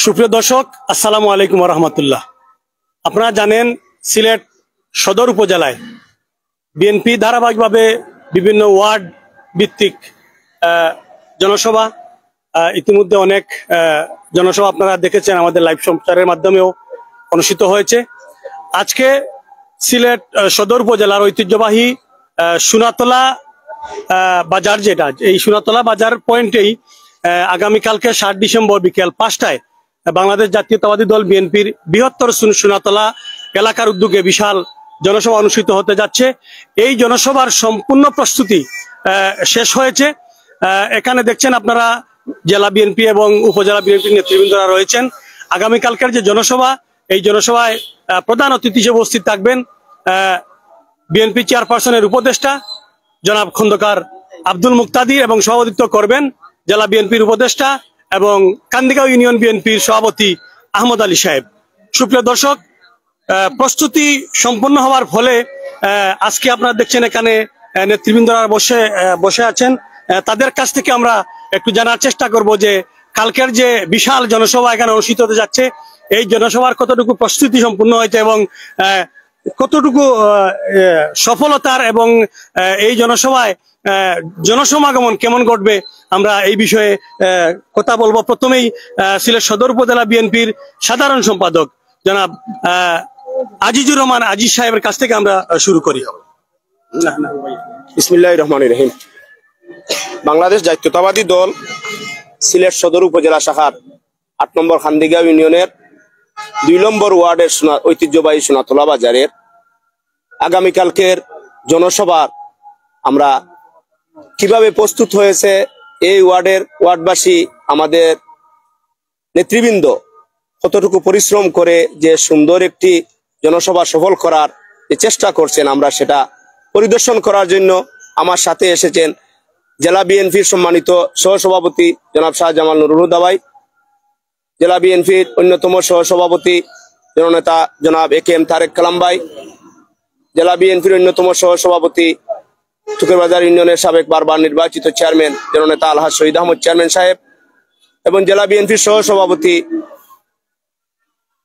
সুপ্রিয় দর্শক, আসসালামু আলাইকুম রহমতুল্লাহ। আপনারা জানেন সিলেট সদর উপজেলায় বিএনপি ধারাবাহিকভাবে বিভিন্ন ওয়ার্ড ভিত্তিক জনসভা, ইতিমধ্যে অনেক জনসভা আপনারা দেখেছেন, আমাদের লাইভ সম্প্রচারের মাধ্যমেও অনুষ্ঠিত হয়েছে। আজকে সিলেট সদর উপজেলার ঐতিহ্যবাহী সোনাতলা বাজার, যেটা এই সোনাতলা বাজার পয়েন্টেই আগামীকালকে 7 ডিসেম্বর বিকেল 5টায় বাংলাদেশ জাতীয়তাবাদী দল বিএনপির বৃহত্তর সোনাতলা এলাকার উদ্যোগে বিশাল জনসভা অনুষ্ঠিত হতে যাচ্ছে। এই জনসভার সম্পূর্ণ প্রস্তুতি শেষ হয়েছে। এখানে দেখছেন আপনারা জেলা বিএনপি এবং উপজেলা বিএনপির নেতৃবৃন্দরা রয়েছেন। আগামীকালকের যে জনসভা, এই জনসভায় প্রধান অতিথি হিসেবে উপস্থিত থাকবেন বিএনপি চেয়ারপারসনের উপদেষ্টা জনাব খন্দকার আব্দুল মুক্তাদির এবং সভাপতিত্ব করবেন জেলা বিএনপির উপদেষ্টা এবং কান্দিগাঁও ইউনিয়ন বিএনপির সভাপতি আহমদ আলী সাহেব। সুপ্রিয় দর্শক, প্রস্তুতি সম্পন্ন হওয়ার ফলে আজকে আপনারা দেখছেন এখানে নেতৃবৃন্দরা বসে আছেন। তাদের কাছ থেকে আমরা একটু জানার চেষ্টা করব যে কালকের যে বিশাল জনসভা এখানে অনুষ্ঠিত হতে যাচ্ছে, এই জনসভার কতটুকু প্রস্তুতি সম্পূর্ণ হয়েছে এবং কতটুকু সফলতার এবং এই জনসভায় জনসমাগমন কেমন ঘটবে, আমরা এই বিষয়ে কথা বলবো। প্রথমেই সিলেট সদর উপজেলা বিএনপির সাধারণ সম্পাদক জনাব আজিজুর রহমান আজিজ সাহেবের কাছ থেকে আমরা শুরু করি। বিসমিল্লাহির রহমানির রহিম। বাংলাদেশ জাতীয়তাবাদী দল সিলেট সদর উপজেলা শাখার 8 নম্বর কান্দিগাঁও ইউনিয়নের 2 নম্বর ওয়ার্ডের ঐতিহ্যবাহী সোনাতলা বাজারের আগামীকালকের জনসভার আমরা কিভাবে প্রস্তুত হয়েছে, এই ওয়ার্ডবাসী আমাদের নেতৃবৃন্দ কতটুকু পরিশ্রম করে যে সুন্দর একটি জনসভা সফল করার যে চেষ্টা করছেন, আমরা সেটা পরিদর্শন করার জন্য আমার সাথে এসেছেন জেলা বিএনপির সম্মানিত সহসভাপতি জনাব শাহজামাল নুরুল হুদা ভাই, জেলা বিএনপির অন্যতম সহসভাপতি জননেতা জনাব একেএম তারেক কালাম ভাই, জেলা বিএনপির অন্যতম সহসভাপতি টুকেরবাজার ইউনিয়নের সাবেক বারবার নির্বাচিত চেয়ারম্যান জননেতা আলহাজ শহীদ আহমদ চেয়ারম্যান সাহেব এবং জেলা বিএনপির সহসভাপতি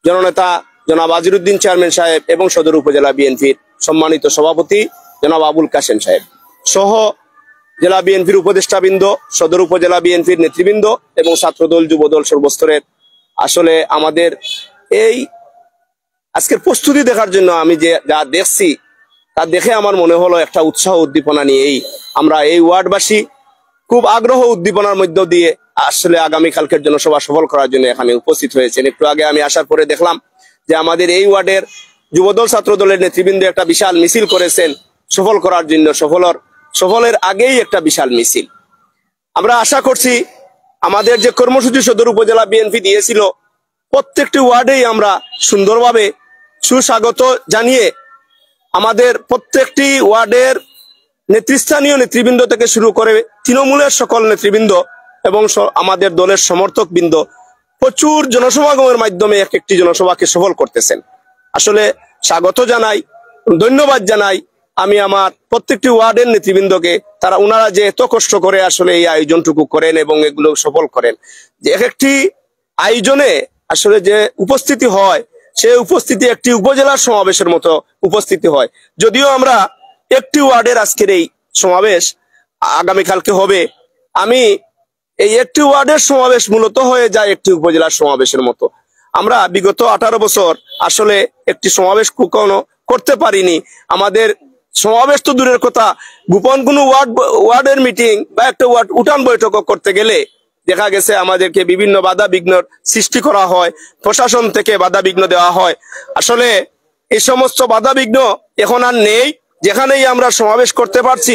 জননেতা জনাব আজিরুদ্দিন চেয়ারম্যান সাহেব এবং সদর উপজেলা বিএনপির সম্মানিত সভাপতি জনাব আবুল কাশেম সাহেব সহ জেলা বিএনপির উপদেষ্টাবৃন্দ, সদর উপজেলা বিএনপির নেতৃবৃন্দ এবং ছাত্রদল যুবদল সর্বস্তরের। আসলে আমাদের এই আজকের প্রস্তুতি দেখার জন্য আমি যা দেখছি তা দেখে আমার মনে হলো একটা উৎসাহ উদ্দীপনা নিয়েই আমরা এই ওয়ার্ডবাসী খুব আগ্রহ উদ্দীপনার মধ্য দিয়ে আসলে আগামীকালকের জনসভা সফল করার জন্য এখানে উপস্থিত হয়েছেন। একটু আগে আমি আসার পরে দেখলাম যে আমাদের এই ওয়ার্ডের যুবদল ছাত্রদলের নেতৃবৃন্দ একটা বিশাল মিছিল করেছেন সফল করার জন্য। সফলের আগেই একটা বিশাল মিছিল। আমরা আশা করছি আমাদের যে কর্মসূচি সদর উপজেলা বিএনপি দিয়েছিল, প্রত্যেকটি ওয়ার্ডেই আমরা সুন্দরভাবে সুস্বাগত জানিয়ে আমাদের প্রত্যেকটি ওয়ার্ডের নেতৃস্থানীয় নেতৃবৃন্দ থেকে শুরু করে তৃণমূলের সকল নেতৃবৃন্দ এবং আমাদের দলের সমর্থক বৃন্দ প্রচুর জনসমাগমের মাধ্যমে একটি জনসভাকে সফল করতেছেন। আসলে স্বাগত জানাই, ধন্যবাদ জানাই আমি আমার প্রত্যেকটি ওয়ার্ডের নেতৃবৃন্দকে। ওনারা যে এত কষ্ট করে আসলে এই আয়োজনটুকু করেন এবং এগুলো সফল করেন, যে একটি আয়োজনে আসলে যে উপস্থিতি হয়, সেই উপস্থিতি একটি উপজেলার সমাবেশের মতো উপস্থিতি হয়। যদিও আমরা একটি ওয়ার্ডের আজকের এই সমাবেশ আগামীকালকে হবে, আমি এই একটি ওয়ার্ডের সমাবেশ মূলত হয়ে যায় একটি উপজেলার সমাবেশের মতো। আমরা বিগত 18 বছর আসলে একটি সমাবেশ কখনো করতে পারিনি। আমাদের সমাবেশ তো দূরের কথা, গোপন কোনো ওয়ার্ডের মিটিং বা একটা ওয়ার্ড উঠান বৈঠক করতে গেলে দেখা গেছে আমাদেরকে বিভিন্ন বাধা বিঘ্নর সৃষ্টি করা হয়, প্রশাসন থেকে বাধা বিঘ্ন দেওয়া হয়। আসলে এই সমস্ত বাধা বিঘ্ন এখন আর নেই। যেখানেই আমরা সমাবেশ করতে পারছি,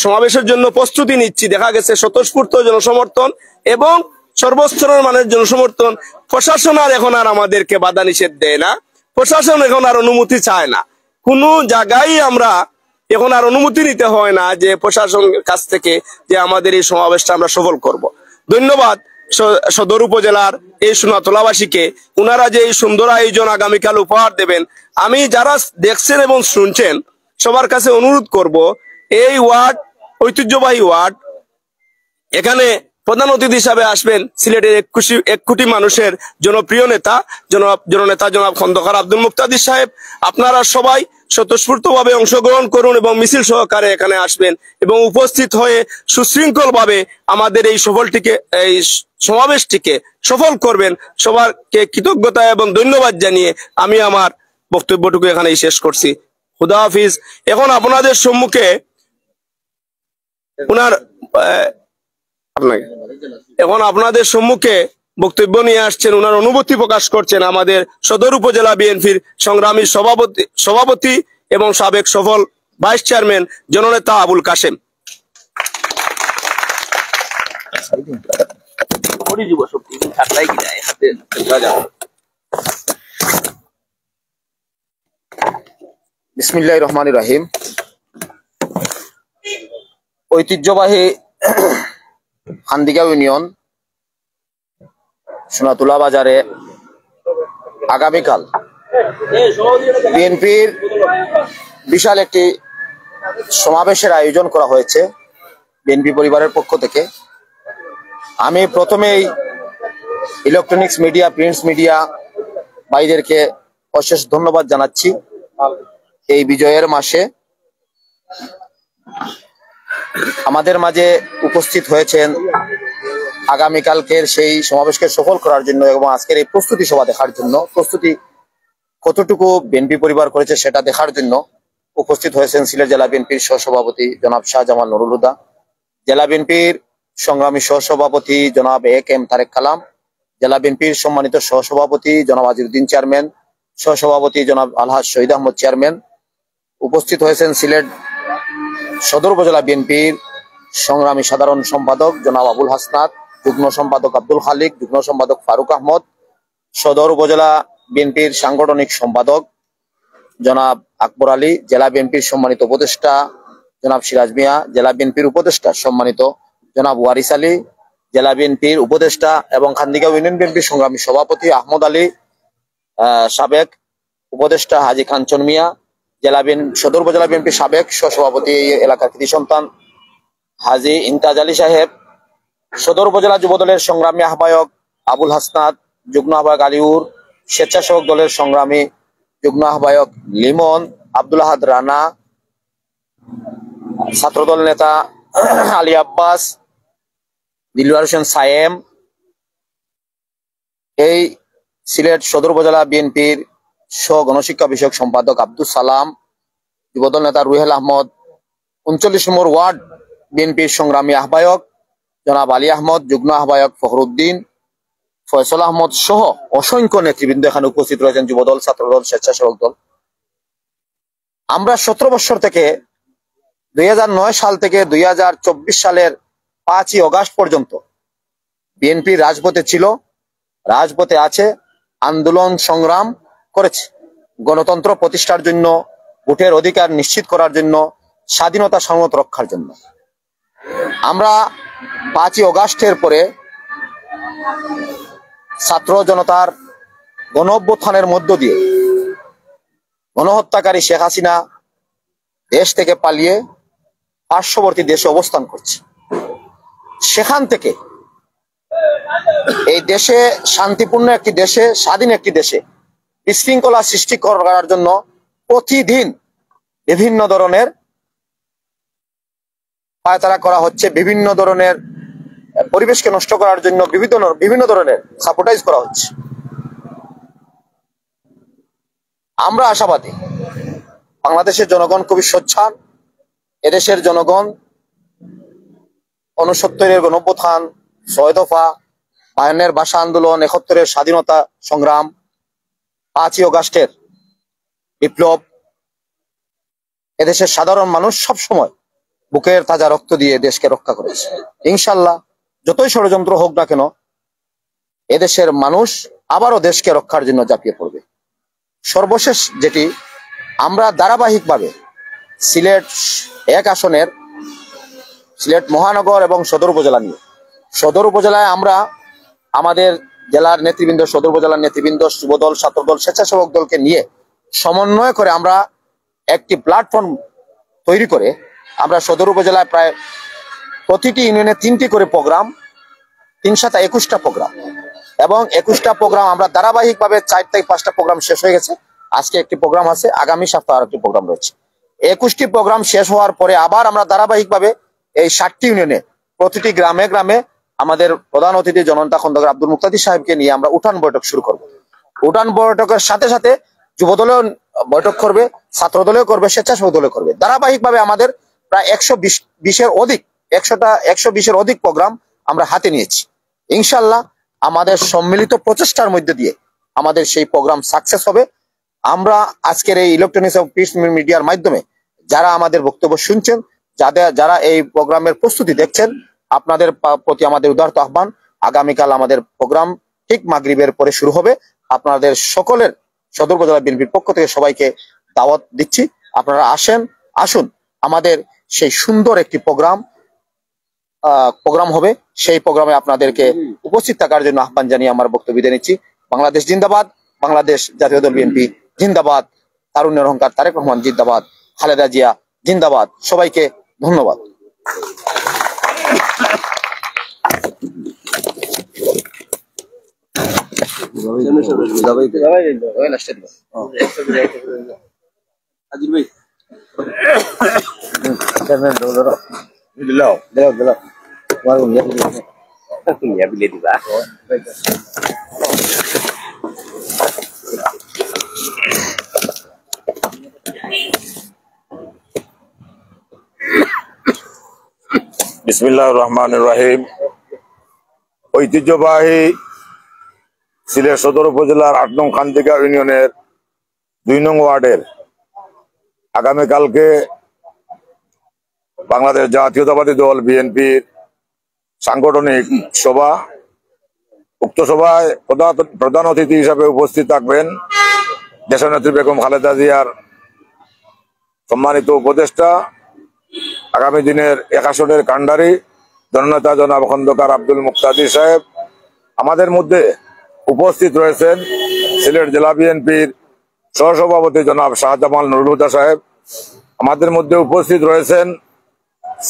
সমাবেশের জন্য প্রস্তুতি নিচ্ছি, দেখা গেছে স্বতঃস্ফূর্ত জনসমর্থন এবং সর্বস্তরের মানের জনসমর্থন। প্রশাসন আর এখন আর আমাদেরকে বাধা নিষেধ দেয় না, প্রশাসন এখন আর অনুমতি চায় না। কোনো জায়গায় আমরা এখন আর অনুমতি নিতে হয় না যে প্রশাসনের কাছ থেকে যে আমাদের এই সমাবেশটা আমরা সফল করব। ধন্যবাদ সদর উপজেলার এই সোনাতলাবাসীকে, ওনারা যে এই সুন্দর আয়োজন আগামীকাল উপহার দেবেন। আমি যারা দেখছেন এবং শুনছেন সবার কাছে অনুরোধ করব, এই ওয়ার্ড ঐতিহ্যবাহী ওয়ার্ড, এখানে প্রধান অতিথি হিসাবে আসবেন সিলেটের 1 কোটি মানুষের জনপ্রিয় নেতা জনাব খন্দকার আব্দুল মুক্তাদির সাহেব। আপনারা সবাই স্বতঃস্ফূর্তভাবে অংশগ্রহণ করুন এবং মিছিল সহকারে এখানে আসবেন এবং উপস্থিত হয়ে সুশৃঙ্খলভাবে আমাদের এই সমাবেশটিকে সফল করবেন। সবাইকে কৃতজ্ঞতা এবং ধন্যবাদ জানিয়ে আমি আমার বক্তব্যটুকু এখানেই শেষ করছি। খুদা হাফিজ। এখন আপনাদের সম্মুখে বক্তব্য নিয়ে আসছেন, ওনার অনুভূতি প্রকাশ করছেন আমাদের সদর উপজেলা বিএনপির সংগ্রামী সভাপতি এবং সাবেক সফল ভাইস চেয়ারম্যান জননেতা আবুল কাশেম। বিসমিল্লাহির রহমানির রহিম। ঐতিহ্যবাহী হান্দিগাঁও ইউনিয়ন সোনাতুলা বাজারে আগামীকাল বিএনপির বিশাল একটি সমাবেশের আয়োজন করা হয়েছে বিএনপি পরিবারের পক্ষ থেকে। আমি প্রথমেই ইলেকট্রনিক্স মিডিয়া, প্রিন্টস মিডিয়া ভাইদেরকে অশেষ ধন্যবাদ জানাচ্ছি। এই বিজয়ের মাসে আমাদের মাঝে উপস্থিত হয়েছেন আগামীকালকের সেই সমাবেশকে সফল করার জন্য এবং আজকের এই প্রস্তুতি সভা দেখার জন্য, প্রস্তুতি কতটুকু বিএনপি পরিবার করেছে সেটা দেখার জন্য উপস্থিত হয়েছেন সিলেট জেলা বিএনপির সহসভাপতি জনাব শাহজামাল নুরুল হুদা, জেলা বিএনপির সংগ্রামী সহসভাপতি জনাব এ.কে.এম. তারেক কালাম, জেলা বিএনপির সম্মানিত সহসভাপতি জনাব আজিরউদ্দিন চেয়ারম্যান, সহসভাপতি জনাব আলহাজ শহীদ আহমদ চেয়ারম্যান। উপস্থিত হয়েছেন সিলেট সদর উপজেলা বিএনপির সংগ্রামী সাধারণ সম্পাদক জনাব আবুল হাসনাত, যুগ্ম সম্পাদক আব্দুল খালিক, যুগ্ম সম্পাদক ফারুক আহমদ, সদর উপজেলা বিএনপির সাংগঠনিক সম্পাদক জনাব আকবর আলী, জেলা বিএনপির সম্মানিত উপদেষ্টা জনাব সিরাজ মিয়া, জেলা বিএনপির উপদেষ্টা সম্মানিত জনাব ওয়ারিস আলী, জেলা বিএনপির উপদেষ্টা এবং খান্দিগাঁও ইউনিয়ন বিএনপির সংগ্রামী সভাপতি আহমদ আলী, সাবেক উপদেষ্টা হাজী কাঞ্চন মিয়া, সদর উপজেলা বিএনপির সাবেক সহসভাপতি এলাকার কৃতি সন্তান হাজী ইমতাজ আলী সাহেব, সদর উপজেলা যুবদলের সংগ্রামী আহ্বায়ক আবুল হাসনাত, যুগ্ম আহ্বায়ক আলিউর, স্বেচ্ছাসেবক দলের সংগ্রামী যুগ্ম আহ্বায়ক লিমন, আব্দুল আহাদ রানা, ছাত্রদল নেতা আলী আব্বাস, দিলওয়ার হোসেন সায়েম, এই সিলেট সদর উপজেলা বিএনপির সহ গণশিক্ষা বিষয়ক সম্পাদক আব্দুল সালাম, যুবদল নেতা রুহেল আহমদ, 39 নম্বর ওয়ার্ড বিএনপির সংগ্রামী আহ্বায়ক জনাব আলী আহমদ, যুগ্ম আহ্বায়ক ফখরুদ্দিন, ফয়সল আহমদ সহ অসংখ্য নেতৃবৃন্দ এখানে উপস্থিত রয়েছেন, যুবদল, ছাত্রদল, স্বেচ্ছাসেবক দল। আমরা 17 বছর থেকে 2009 সাল থেকে 2024 সালের 5ই অগাস্ট পর্যন্ত বিএনপি রাজপথে ছিল, রাজপথে আছে, আন্দোলন সংগ্রাম করেছে গণতন্ত্র প্রতিষ্ঠার জন্য, ভোটের অধিকার নিশ্চিত করার জন্য, স্বাধীনতা সার্বভৌমত্ব রক্ষার জন্য। আমরা 5ই অগাস্টের পরে ছাত্র জনতার গণ অভ্যুত্থানের মধ্য দিয়ে গণহত্যাকারী শেখ হাসিনা দেশ থেকে পালিয়ে পার্শ্ববর্তী দেশে অবস্থান করছে। সেখান থেকে এই দেশে শান্তিপূর্ণ একটি দেশে, স্বাধীন একটি দেশে বিশৃঙ্খলা সৃষ্টি করার জন্য প্রতিদিন বিভিন্ন ধরনের পায়তারা করা হচ্ছে, বিভিন্ন ধরনের পরিবেশকে নষ্ট করার জন্য বিভিন্ন ধরনের সাপোর্টাইজ করা হচ্ছে। আমরা আশাবাদী বাংলাদেশের জনগণ খুবই সোচ্চার। এদেশের জনগণ 69-এর গণঅভ্যুত্থান, 6 দফা, 52-এর ভাষা আন্দোলন, 71-এর স্বাধীনতা সংগ্রাম, 5ই অগাস্টের বিপ্লব, এদেশের সাধারণ মানুষ সবসময় বুকের তাজা রক্ত দিয়ে দেশকে রক্ষা করেছে। ইনশাল্লাহ যতই ষড়যন্ত্র হোক না কেন, এদেশের মানুষ আবারও দেশকে রক্ষার জন্য ঝাঁপিয়ে পড়বে। সর্বশেষ যেটি, আমরা ধারাবাহিকভাবে সিলেট 1 আসনের সিলেট মহানগর এবং সদর উপজেলা নিয়ে, সদর উপজেলায় আমরা আমাদের জেলার নেতৃবৃন্দ, সদর উপজেলার নেতৃবৃন্দ, যুবদল, ছাত্রদল, স্বেচ্ছাসেবক দলকে নিয়ে সমন্বয় করে আমরা একটি প্ল্যাটফর্ম তৈরি করে আমরা সদর উপজেলায় প্রায় প্রতিটি ইউনিয়নে 3টি করে প্রোগ্রাম 3×7 21টা প্রোগ্রাম, এবং 21টা প্রোগ্রাম আমরা ধারাবাহিকভাবে 4 থেকে 5টা প্রোগ্রাম শেষ হয়ে গেছে। আজকে একটি প্রোগ্রাম আছে, আগামী সপ্তাহে আরেকটি প্রোগ্রাম রয়েছে। 21টি প্রোগ্রাম শেষ হওয়ার পরে আবার আমরা ধারাবাহিকভাবে এই 7টি ইউনিয়নে প্রতিটি গ্রামে গ্রামে আমাদের প্রধান অতিথি জননেতা খন্দকার আব্দুল মুক্তাদির সাহেবকে নিয়ে আমরা উঠান বৈঠক শুরু করব। উঠান বৈঠকের সাথে সাথে যুবদলেও বৈঠক করবে, ছাত্র দলেও করবে, স্বেচ্ছাসেবক দলেও করবে। ধারাবাহিকভাবে আমাদের প্রায় 120-এর অধিক প্রোগ্রাম আমরা হাতে নিয়েছি। ইনশাল্লাহ আমাদের সম্মিলিত প্রচেষ্টার মধ্যে দিয়ে আমাদের সেই প্রোগ্রাম সাকসেস হবে। আমরা আজকের এই ইলেকট্রনিক্স অফ পিস মিডিয়ার মাধ্যমে যারা আমাদের বক্তব্য শুনছেন, যারা এই প্রোগ্রামের প্রস্তুতি দেখছেন, আপনাদের প্রতি আমাদের উদারত আহ্বান, আগামীকাল আমাদের প্রোগ্রাম ঠিক মাগরিবের পরে শুরু হবে। আপনাদের সকলের সদর উপজেলা বিএনপির পক্ষ থেকে সবাইকে দাওয়াত দিচ্ছি, আপনারা আসুন। আমাদের সেই সুন্দর একটি প্রোগ্রাম হবে। সেই প্রোগ্রামে আপনাদেরকে উপস্থিত থাকার জন্য আহ্বান জানিয়ে আমার বক্তব্য বিদায় নিচ্ছি। বাংলাদেশ জিন্দাবাদ, বাংলাদেশ জাতীয় দল বিএনপি জিন্দাবাদ, তারুণ্যের অহংকার তারেক রহমান জিন্দাবাদ, খালেদা জিয়া জিন্দাবাদ। সবাইকে ধন্যবাদ। বিসমিল্লাহির রহমানির রহিম। ঐতিহ্যবাহী সিলেট সদর উপজেলার 8 নং খান্দিকা ইউনিয়নের 2 নং ওয়ার্ডের আগামীকালকে বাংলাদেশ জাতীয়তাবাদী দল বিএনপির সাংগঠনিক সভা। উক্ত সভায় প্রধান অতিথি হিসাবে উপস্থিত থাকবেন দেশনেত্রী বেগম খালেদা জিয়ার সম্মানিত উপদেষ্টা, আগামী দিনের 1 আসনের কান্ডারি জননেতা জনাব খন্দকার আব্দুল মুক্তাদির সাহেব। আমাদের মধ্যে উপস্থিত রয়েছেন সিলেট জেলা বিএনপির সহসভাপতি জনাব শাহজামাল নুরুল হুদা সাহেব। আমাদের মধ্যে উপস্থিত রয়েছেন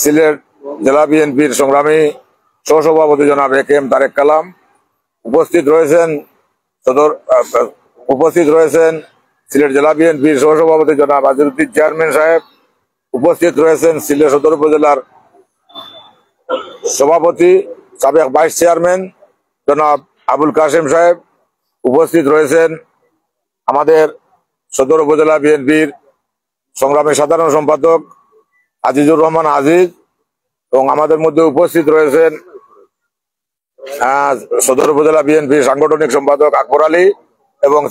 সিলেট জেলা বিএনপির সংগ্রামী সহসভাপতি জনাব একেএম তারেক কালাম। উপস্থিত রয়েছেন সিলেট জেলা বিএনপির সহসভাপতি জনাব আজিরুদ্দিন চেয়ারম্যান সাহেব। উপস্থিত রয়েছেন সিলেট সদর উপজেলার সভাপতি সাবেক ভাইস চেয়ারম্যান জনাব আবুল কাশেম সাহেব। উপস্থিত রয়েছেন আমাদের সদর উপজেলা বিএনপির সংগ্রামী সাধারণ সম্পাদক আজিজুর রহমান আজিজ, এবং আমাদের মধ্যে উপস্থিত রয়েছেন সদর উপজেলা বিএনপির সাংগঠনিক সম্পাদক আকবর আলী এবং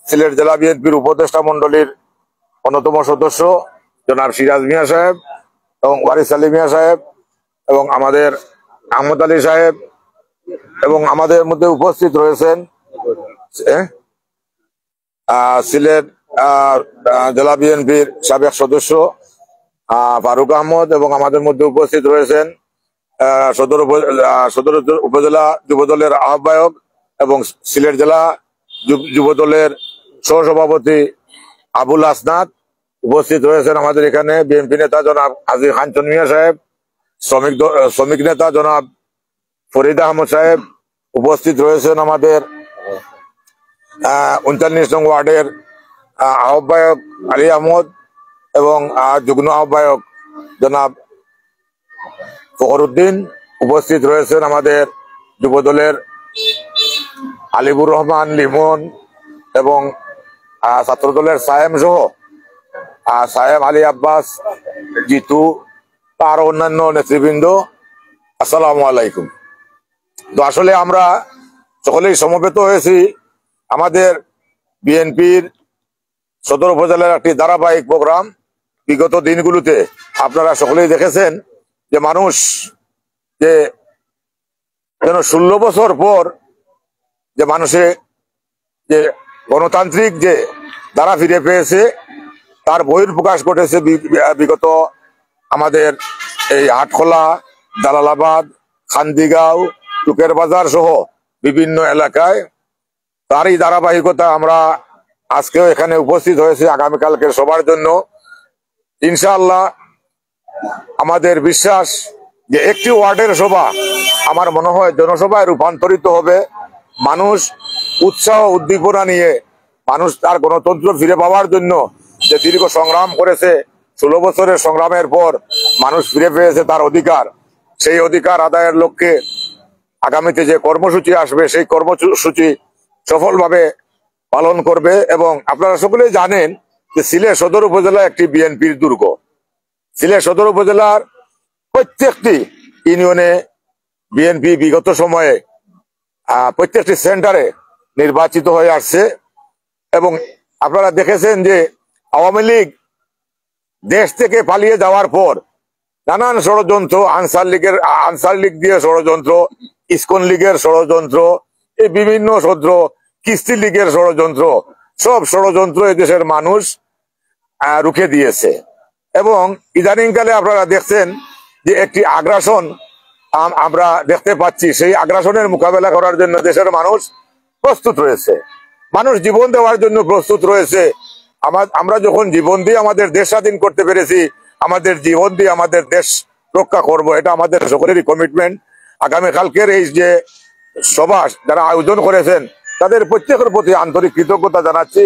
সিলেট জেলা বিএনপির উপদেষ্টা মন্ডলীর অন্যতম সদস্য জনাব সিরাজ মিয়া সাহেব এবং ওয়ারিস আলী মিয়া সাহেব এবং আমাদের আহমদ আলী সাহেব, এবং আমাদের মধ্যে উপস্থিত রয়েছেন সিলেট জেলা বিএনপির সাবেক সদস্য ফারুক আহমদ, এবং আমাদের মধ্যে উপস্থিত রয়েছেন সদর উপজেলা যুবদলের আহ্বায়ক এবং সিলেট জেলা যুবদলের সহসভাপতি আবুল আসনাদ। উপস্থিত রয়েছেন আমাদের এখানে বিএনপি নেতা জনাব হাজী খানচন মিয়া সাহেব, শ্রমিক নেতা জনাব ফরিদ আহমদ সাহেব। উপস্থিত রয়েছেন আমাদের 39 নং ওয়ার্ডের আহ্বায়ক আলী আহমদ এবং যুগ্ম আহ্বায়ক জনাব ফখরুদ্দিন। উপস্থিত রয়েছেন আমাদের যুবদলের আলিবুর রহমান লিমন এবং ছাত্রদলের সায়েম সহ সায়েম আলী আব্বাস, জিতু, আর অন্যান্য নেতৃবৃন্দ। আসসালামু আলাইকুম। তো আসলে আমরা সকলেই সমবেত হয়েছি আমাদের বিএনপির সদর উপজেলার একটি ধারাবাহিক প্রোগ্রাম। বিগত দিনগুলোতে আপনারা সকলেই দেখেছেন যে মানুষ যে যেন 16 বছর পর যে মানুষে যে গণতান্ত্রিক যে ধারা ফিরে পেয়েছে তার বহিঃপ্রকাশ ঘটেছে বিগত আমাদের এই হাটখোলা, জালালাবাদ, খান্দিগাঁও, টুকের বাজার সহ বিভিন্ন এলাকায়। তারই ধারাবাহিকতা আমরা আজকেও এখানে উপস্থিত হয়েছে আগামীকালকের সবার জন্য। ইনশাআল্লাহ আমাদের বিশ্বাস যে একটি ওয়ার্ডের সভা আমার মনে হয় জনসভায় রূপান্তরিত হবে। মানুষ উৎসাহ উদ্দীপনা নিয়ে মানুষ তার গণতন্ত্র ফিরে পাওয়ার জন্য যে দীর্ঘ সংগ্রাম করেছে, 16 বছরের সংগ্রামের পর মানুষ ফিরে পেয়েছে তার অধিকার, সেই অধিকার আদায়ের লক্ষ্যে আগামীতে যে কর্মসূচি আসবে সেই কর্মসূচি সফলভাবে পালন করবে। এবং আপনারা সকলেই জানেন যে সিলেট সদর উপজেলা একটি বিএনপির দুর্গ। সিলেট সদর উপজেলার প্রত্যেকটি ইউনিয়নে বিএনপি বিগত সময়ে প্রত্যেকটি সেন্টারে নির্বাচিত হয়ে আসছে। এবং আপনারা দেখেছেন যে আওয়ামী লীগ দেশ থেকে পালিয়ে যাওয়ার পর নানান ষড়যন্ত্র, আনসার লীগ দিয়ে ষড়যন্ত্র, ইসকন লীগের ষড়যন্ত্র, এই বিভিন্ন কিস্তি লীগের ষড়যন্ত্র, সব ষড়যন্ত্র এদেশের মানুষ রুখে দিয়েছে। এবং ইদানিংকালে আপনারা দেখছেন যে একটি আগ্রাসন আমরা দেখতে পাচ্ছি, সেই আগ্রাসনের মোকাবেলা করার জন্য দেশের মানুষ প্রস্তুত রয়েছে, মানুষ জীবন দেওয়ার জন্য প্রস্তুত রয়েছে। আমরা যখন জীবন দিয়ে আমাদের দেশ স্বাধীন করতে পেরেছি, আমাদের জীবন দিয়ে আমাদের দেশ রক্ষা করব, এটা আমাদের সকলেরই কমিটমেন্ট। আগামীকালকের এই যে সভা যারা আয়োজন করেছেন তাদের প্রত্যেকের প্রতি আন্তরিক কৃতজ্ঞতা জানাচ্ছি।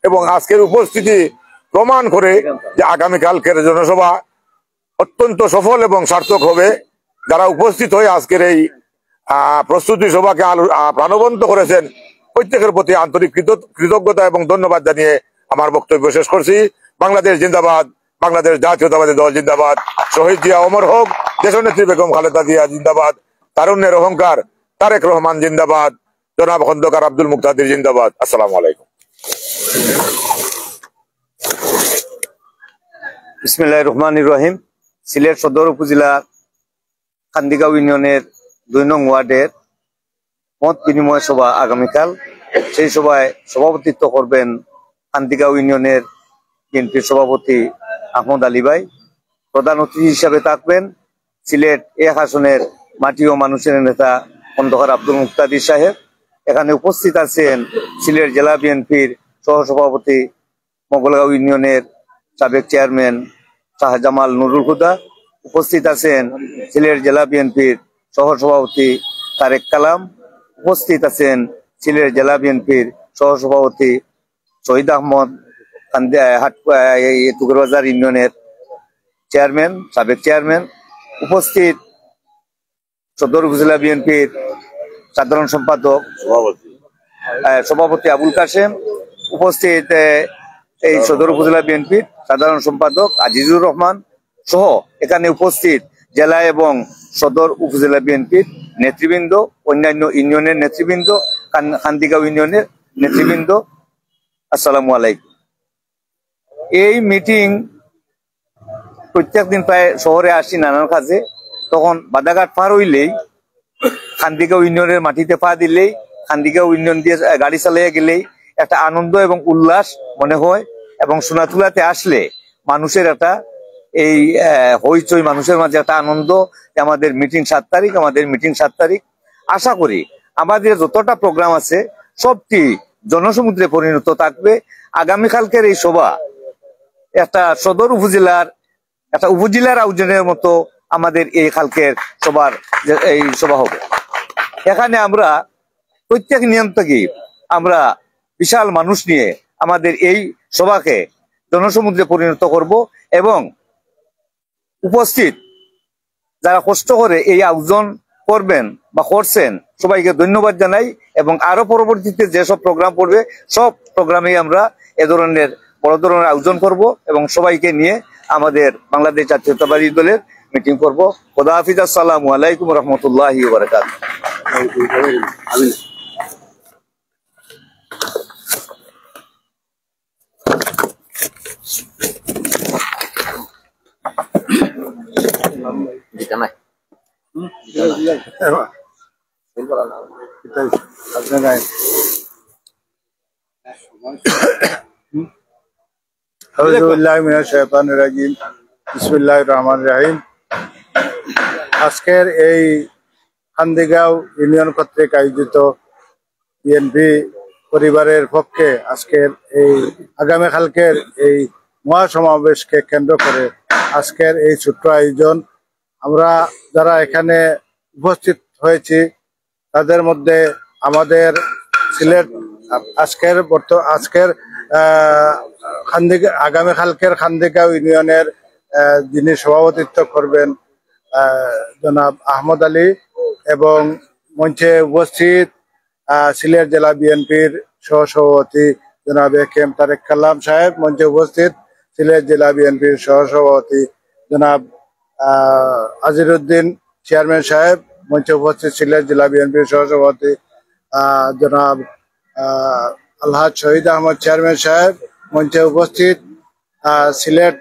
এবং আজকের উপস্থিতি প্রমাণ করে যে আগামীকালকের জনসভা অত্যন্ত সফল এবং সার্থক হবে। যারা উপস্থিত হয়ে আজকের এই প্রস্তুতি সভাকে প্রাণবন্ত করেছেন প্রত্যেকের প্রতি আন্তরিক কৃতজ্ঞতা এবং ধন্যবাদ জানিয়ে আমার বক্তব্য শেষ করছি। বাংলাদেশ জিন্দাবাদ, বাংলাদেশ জাতীয়তাবাদী দল জিন্দাবাদ, শহীদ জিয়া অমর হোক, দেশনেত্রী বেগম খালেদা জিয়া জিন্দাবাদ, তারুণ্যের অহংকার তারেক রহমান জিন্দাবাদ, জনাব খন্দকার আব্দুল মুক্তাদির জিন্দাবাদ। আসসালামু আলাইকুম। বিসমিল্লাহির রহমানির রহিম। সিলেট সদর উপজেলার কান্দিগাঁও ইউনিয়নের 2 নং ওয়ার্ডের মত বিনিময় সভা আগামীকাল। সেই সভায় সভাপতিত্ব করবেন কান্দিগাঁও ইউনিয়নের বিএনপির সভাপতি আহমদ আলী ভাই। প্রধান অতিথি হিসাবে থাকবেন সিলেট 1 আসনের মাটি ও মানুষের নেতা খন্দকার আব্দুল মুক্তাদির সাহেব। এখানে উপস্থিত আছেন সিলেট জেলা বিএনপির সহসভাপতি মোগলগাঁও ইউনিয়নের সাবেক চেয়ারম্যান শাহজামাল নুরুল হুদা। উপস্থিত আছেন সিলেট জেলা বিএনপির সহসভাপতি তারেক কালাম। উপস্থিত আছেন সিলেট জেলা বিএনপির সহসভাপতি শহীদ আহমদ, টুকুরবাজার ইউনিয়নের চেয়ারম্যান, সাবেক চেয়ারম্যান। উপস্থিত সদর উপজেলা বিএনপির সাধারণ সম্পাদক সভাপতি আবুল কাশেম। উপস্থিত এই সদর উপজেলা বিএনপির সাধারণ সম্পাদক আজিজুর রহমান সহ এখানে উপস্থিত জেলা এবং সদর উপজেলা বিএনপির নেতৃবৃন্দ, অন্যান্য ইউনিয়নের নেতৃবৃন্দ, কান্দিগাঁও ইউনিয়নের নেতৃবৃন্দ, আসসালামু আলাইকুম। এই মিটিং প্রত্যেকদিন প্রায় শহরে আসি নানান কাজে, তখন বাদাঘাট পার হইলেই কান্দিগাঁও ইউনিয়নের মাটিতে পা দিলেই, কান্দিগাঁও ইউনিয়ন দিয়ে গাড়ি চালিয়ে গেলেই একটা আনন্দ এবং উল্লাস মনে হয়। এবং সোনাতুলাতে আসলে মানুষের একটা এই হইচই, মানুষের মাঝে একটা আনন্দ। আমাদের মিটিং 7 তারিখ, আমাদের মিটিং 7 তারিখ। আশা করি আমাদের যতটা প্রোগ্রাম আছে সবটি জনসমুদ্রে পরিণত থাকবে। আগামীকালকের এই সভা একটা সদর উপজেলার একটা উপজেলার আয়োজনের মতো আমাদের এই কালকের সবার এই সভা হবে। এখানে আমরা প্রত্যেক নিয়ম থেকে আমরা বিশাল মানুষ নিয়ে আমাদের এই সভাকে জনসমুদ্রে পরিণত করব। এবং উপস্থিত যারা কষ্ট করে এই আয়োজন করবেন বা করছেন সবাইকে ধন্যবাদ জানাই। এবং আরো পরবর্তীতে যেসব প্রোগ্রাম করবে সব প্রোগ্রামেই আমরা এ ধরনের বড় ধরনের আয়োজন করব এবং সবাইকে নিয়ে আমাদের বাংলাদেশ জাতীয়তাবাদী দলের মিটিং করব। খোদা হাফিজ। আসসালামু আলাইকুম রহমতুল্লাহি ওয়া বারাকাতুহু। বিসমিল্লাহির রহমানির রহিম। আজকের এই কান্দিগাঁও ইউনিয়ন কর্তৃক আয়োজিত বিএনপি পরিবারের পক্ষে আজকের এই আগামীকালকের এই মহাসমাবেশকে কেন্দ্র করে আজকের এই ছোট্ট আয়োজন। আমরা যারা এখানে উপস্থিত হয়েছি তাদের মধ্যে আমাদের সিলেট আজকের আগামীকালকের খান্দিগাঁও ইউনিয়নের যিনি সভাপতিত্ব করবেন জনাব আহমদ আলী, এবং মঞ্চে উপস্থিত সিলেট জেলা বিএনপির সহসভাপতি জনাব এ.কে.এম. তারেক কালাম সাহেব, মঞ্চে উপস্থিত সিলেট জেলা বিএনপির সহসভাপতি জনাব আজিরউদ্দিন চেয়ারম্যান সাহেব, মঞ্চে উপস্থিত সিলেট জেলা বিএনপির সহসভাপতি জনাব আলহাজ শহীদ আহমদ চেয়ারম্যান সাহেব, মঞ্চে উপস্থিত সিলেট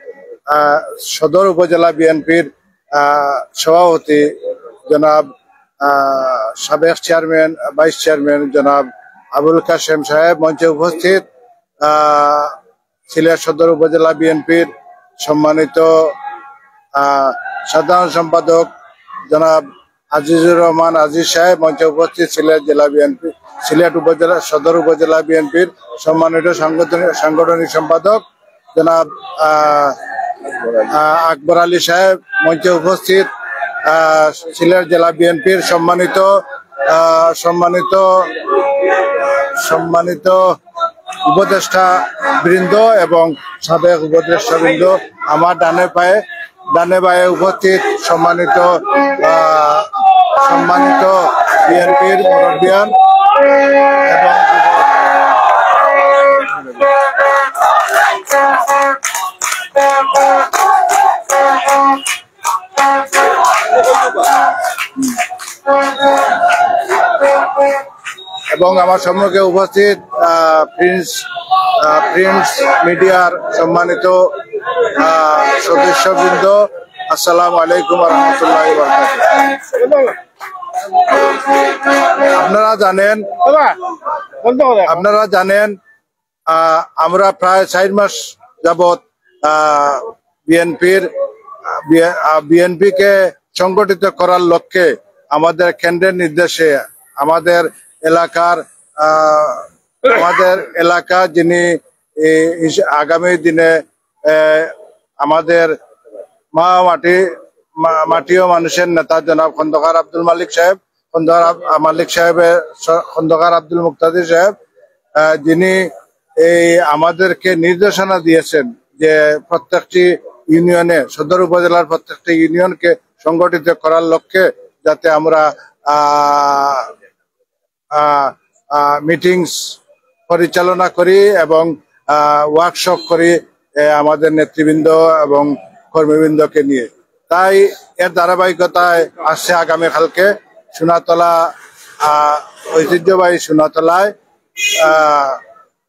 সদর উপজেলা বিএনপির সভাপতি জনাব সাবেক চেয়ারম্যান ভাইস চেয়ারম্যান জনাব আবুল কাশেম সাহেব, মঞ্চে উপস্থিত সিলেট সদর উপজেলা বিএনপির সম্মানিত সাধারণ সম্পাদক জনাব আজিজুর রহমান আজিজ সাহেব, মঞ্চে উপস্থিত সিলেট জেলা বিএনপি সিলেট উপজেলা সদর উপজেলা বিএনপির সম্মানিত সাংগঠনিক সম্পাদক জনাব আকবর আলী সাহেব, মঞ্চে উপস্থিত সিলেট জেলা বিএনপির সম্মানিত উপদেষ্টা বৃন্দ এবং সাবেক উপদেষ্টা বৃন্দ, আমার ডানে পায়ে উপস্থিত সম্মানিত বিএনপির মুরব্বিয়ান এবং আমার সম্মুখে উপস্থিত প্রিন্স মিডিয়ার সম্মানিত সদস্যবৃন্দ, আসসালামু আলাইকুম ওয়া রাহমাতুল্লাহি ওয়া বারাকাতুহু। আপনারা জানেন আমরা প্রায় 4 মাস যাবৎ বিএনপিকে সংগঠিত করার লক্ষ্যে আমাদের কেন্দ্রের নির্দেশে আমাদের এলাকা যিনি আগামী দিনে আমাদের মাটি ও মানুষের নেতা জনাব খন্দকার আব্দুল মুক্তাদির সাহেব, যিনি আমাদেরকে নির্দেশনা দিয়েছেন যে প্রত্যেকটি ইউনিয়নে সদর উপজেলার প্রত্যেকটি ইউনিয়নকে সংগঠিত করার লক্ষ্যে যাতে আমরা মিটিংস পরিচালনা করি এবং ওয়ার্কশপ করি আমাদের নেতৃবৃন্দ এবং কর্মীবৃন্দকে নিয়ে। তাই এর ধারাবাহিকতায় আসছে আগামীকালকে সোনাতলা ঐতিহ্যবাহী সোনাতলায়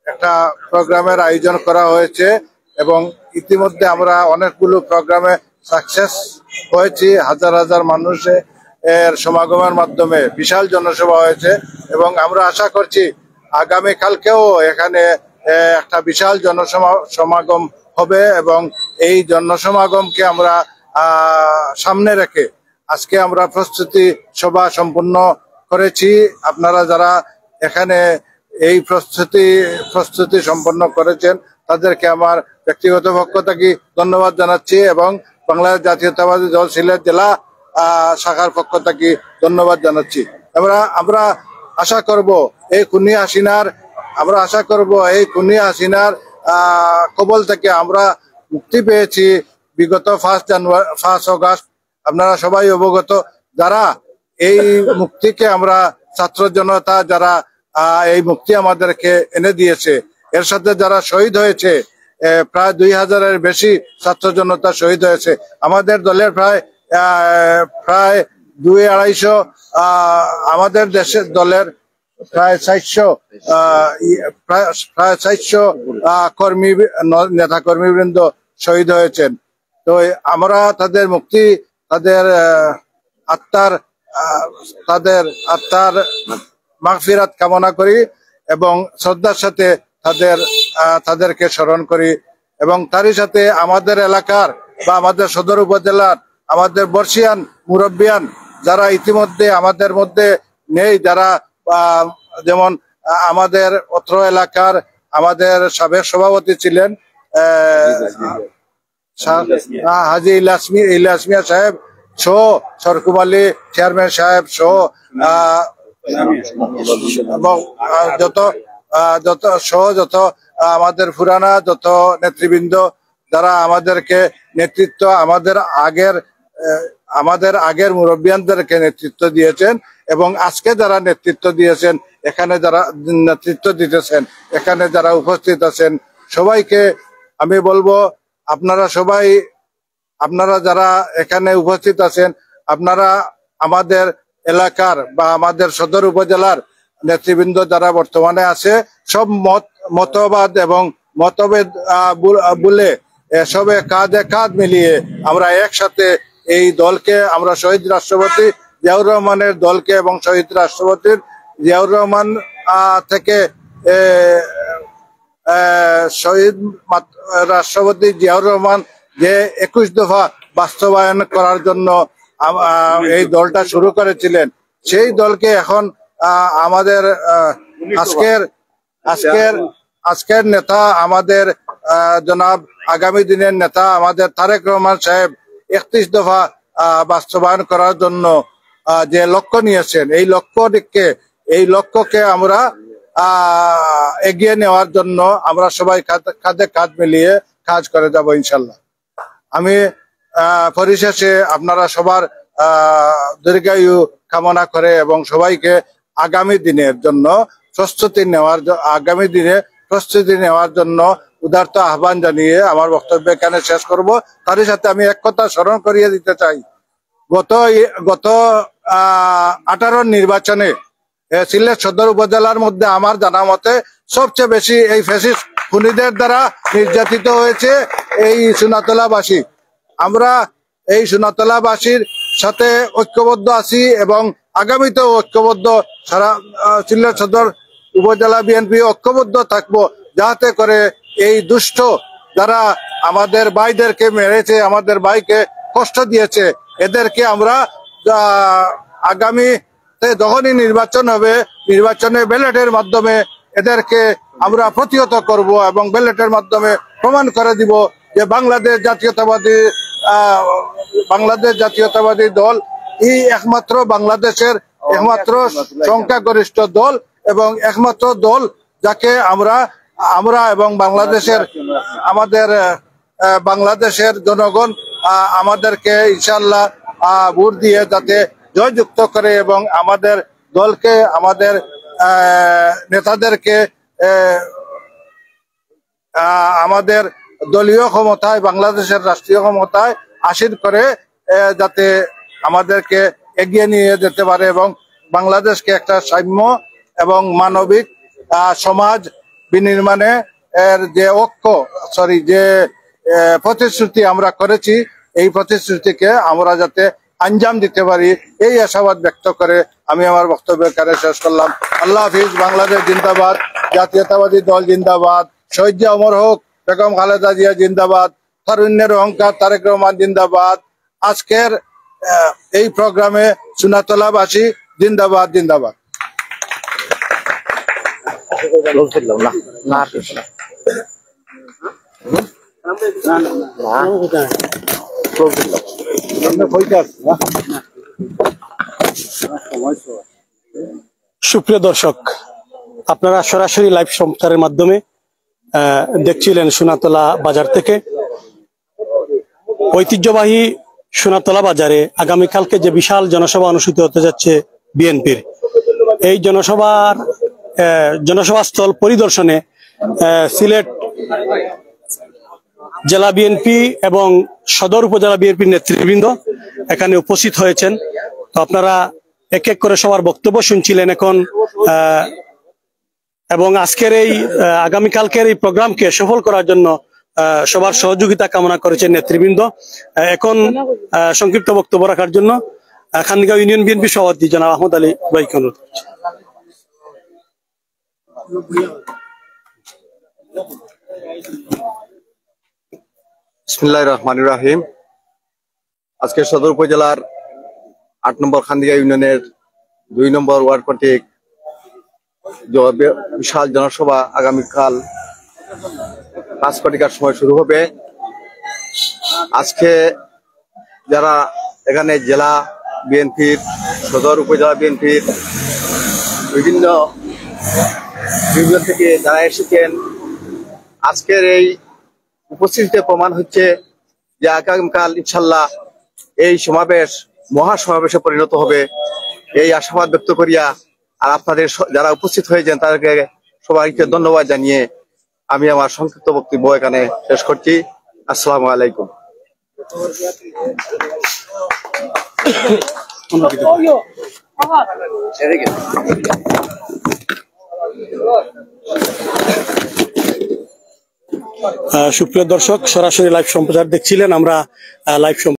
একটা প্রোগ্রামের আয়োজন করা হয়েছে এবং ইতিমধ্যে আমরা অনেকগুলো প্রোগ্রামে সাকসেস হয়েছি। হাজার হাজার মানুষের সমাগমের মাধ্যমে বিশাল জনসভা হয়েছে এবং আমরা আশা করছি আগামীকালকেও এখানে একটা বিশাল জনসমাগম হবে এবং এই জনসমাগমকে আমরা সামনে রেখে আজকে আমরা প্রস্তুতি সভা সম্পূর্ণ করেছি। আপনারা যারা এখানে এই প্রস্তুতি সম্পন্ন করেছেন তাদেরকে আমার ব্যক্তিগত পক্ষ থেকে ধন্যবাদ জানাচ্ছি এবং বাংলাদেশ জাতীয়তাবাদী দল সিলেট জেলা শাখার পক্ষ থেকে ধন্যবাদ জানাচ্ছি। আমরা আশা করব এই খুনি হাসিনার কবল থেকে আমরা মুক্তি পেয়েছি বিগত 5 অগাস্ট। আপনারা সবাই অবগত, যারা এই মুক্তিকে আমরা ছাত্র জনতা যারা এই মুক্তি আমাদেরকে এনে দিয়েছে, এর সাথে যারা শহীদ হয়েছে প্রায় 2000-এর বেশি ছাত্র জনতা শহীদ হয়েছে। আমাদের দলের প্রায় 200-250 আমাদের দেশের দলের প্রায় 400 নেতা কর্মীবৃন্দ শহীদ হয়েছেন। তো আমরা তাদের মুক্তি, তাদের আত্মার মাগফিরাত কামনা করি এবং শ্রদ্ধার সাথে তাদেরকে স্মরণ করি এবং তারই সাথে আমাদের এলাকার বা আমাদের সদর উপজেলার আমাদের বর্ষিয়ান মুরব্বিয়ান যারা ইতিমধ্যে আমাদের মধ্যে নেই, যারা যেমন আমাদের অত্র এলাকার আমাদের সাবেক সভাপতি ছিলেন হাজি ইলাসমিয়া সাহেব, সহ সরকুম আলী চেয়ারম্যান সাহেব সহ এবং যত আমাদের পুরানা যত নেতৃবৃন্দ যারা আমাদেরকে নেতৃত্ব আমাদের আগের মুরব্বিয়ানদেরকে নেতৃত্ব দিয়েছেন এবং আজকে যারা নেতৃত্ব দিয়েছেন এখানে যারা নেতৃত্ব দিতেছেন এখানে যারা উপস্থিত আছেন সবাইকে আমি বলবো আপনারা যারা এখানে উপস্থিত আছেন আপনারা আমাদের এলাকার বা আমাদের সদর উপজেলার নেতৃবৃন্দ যারা বর্তমানে আছে সব মতবাদ এবং মতভেদ বলে সবে কাঁধে কাঁধ মিলিয়ে আমরা একসাথে এই দলকে আমরা শহীদ রাষ্ট্রপতি জিয়াউর রহমানের দলকে এবং শহীদ রাষ্ট্রপতির জিয়াউর রহমান থেকে শহীদ রাষ্ট্রপতি জিয়াউর রহমান যে 21 দফা বাস্তবায়ন করার জন্য এই দলটা শুরু করেছিলেন সেই দলকে এখন আমাদের আজকের নেতা আমাদের জনাব আগামী দিনের নেতা আমাদের তারেক রহমান সাহেব 31 দফা বাস্তবায়ন করার জন্য যে লক্ষ্য নিয়েছেন এই লক্ষ্যকে আমরা এগিয়ে নেওয়ার জন্য আমরা সবাই কাঁধে কাঁধ মিলিয়ে কাজ করে যাব ইনশাল্লাহ। আমি পরিশেষে আপনারা সবার দীর্ঘায়ু কামনা করে এবং সবাইকে আগামী দিনের জন্য প্রস্তুতি নেওয়ার জন্য উদারত আহ্বান জানিয়ে আমার বক্তব্য এখানে শেষ করব। তারই সাথে আমি এক কথা স্মরণ করিয়ে দিতে চাই, গত 18 নির্বাচনে সিলেট সদর উপজেলার মধ্যে আমার জানা মতে সবচেয়ে বেশি এই ফ্যাসিস্ট খুনিদের দ্বারা নির্যাতিত হয়েছে এই সোনাতলাবাসী। আমরা এই সোনাতলাবাসীর সাথে ঐক্যবদ্ধ আছি এবং আগামীতেও ঐক্যবদ্ধ সারা সিলেট সদর উপজেলা বিএনপি ঐক্যবদ্ধ থাকবো, যাতে করে এই দুষ্ট যারা আমাদের ভাইদেরকে মেরেছে, আমাদের ভাইকে কষ্ট দিয়েছে, এদেরকে আমরা আগামীতে যখনই নির্বাচন হবে নির্বাচনে ব্যালটের মাধ্যমে এদেরকে আমরা প্রতিহত করব এবং ব্যালটের মাধ্যমে প্রমাণ করে দিব যে বাংলাদেশ জাতীয়তাবাদী দল এই একমাত্র বাংলাদেশের একমাত্র সংখ্যাগরিষ্ঠ দল এবং একমাত্র দল যাকে আমরা এবং বাংলাদেশের জনগণ আমাদেরকে ইনশাল্লাহ ভোট দিয়ে যাতে জয়যুক্ত করে এবং আমাদের দলকে আমাদের নেতাদেরকে আমাদের দলীয় ক্ষমতায় বাংলাদেশের রাষ্ট্রীয় ক্ষমতায় আসীন করে যাতে আমাদেরকে এগিয়ে নিয়ে যেতে পারে এবং বাংলাদেশকে একটা সাম্য এবং মানবিক সমাজ বিনির্মাণে যে প্রতিশ্রুতি আমরা করেছি এই প্রতিশ্রুতিকে আমরা যাতে আঞ্জাম দিতে পারি এই আশাবাদ ব্যক্ত করে আমি আমার বক্তব্য এখানে শেষ করলাম। আল্লাহ হাফিজ। বাংলাদেশ জিন্দাবাদ, জাতীয়তাবাদী দল জিন্দাবাদ, শহীদ জিয়া অমর হোক, বেগম খালেদা জিয়া জিন্দাবাদ, তারুণ্যের অহংকার তারেক রহমান জিন্দাবাদ। আজকের এই প্রোগ্রামে সোনাতলাবাসী জিন্দাবাদ জিন্দাবাদ। সুপ্রিয় দর্শক, আপনারা সরাসরি লাইভ সম্প্রচারের মাধ্যমে দেখছিলেন সোনাতলা বাজার থেকে। ঐতিহ্যবাহী সোনাতলা বাজারে আগামীকালকে যে বিশাল জনসভা অনুষ্ঠিত হতে যাচ্ছে বিএনপির, এই জনসভাস্থল পরিদর্শনে সিলেট জেলা বিএনপি এবং সদর উপজেলা বিএনপির নেতৃবৃন্দ এখানে উপস্থিত হয়েছেন। তো আপনারা এক এক করে সবার বক্তব্য শুনছিলেন এখন, এবং আজকের এই আগামীকালকের এই প্রোগ্রামকে সফল করার জন্য সবার সহযোগিতা কামনা করেছেন নেতৃবৃন্দ। এখন সংক্ষিপ্ত বক্তব্য রাখার জন্য খানগাঁও ইউনিয়ন বিএনপি সভাপতি জনাব আহমদ আলী ভাইকে অনুরোধ করছি। বিসমিল্লাহির রহমানির রহিম। আজকে সদর উপজেলার 8 নম্বর খান্দিয়া ইউনিয়নের 2 নম্বর ওয়ার্ড কর্তৃক বিশাল জনসভা আগামীকাল 5 কোটিকার সময় শুরু হবে। আজকে যারা এখানে জেলা বিএনপির, সদর উপজেলা বিএনপির বিভিন্ন বিভাগ থেকে যারা এসেছেন। আজকের এই উপস্থিতিতে প্রমাণ হচ্ছে যে আগামীকাল ইনশাল্লাহ এই সমাবেশ মহাসমাবেশে পরিণত হবে, এই আশাবাদ ব্যক্ত করিয়া আর আপনাদের যারা উপস্থিত হয়েছেন তাদেরকে সবাইকে ধন্যবাদ জানিয়ে আমি আমার সংক্ষিপ্ত বক্তব্য এখানে শেষ করছি। আসসালামু আলাইকুম। সুপ্রিয় দর্শক, সরাসরি লাইভ সম্প্রচার দেখছিলেন। আমরা লাইভ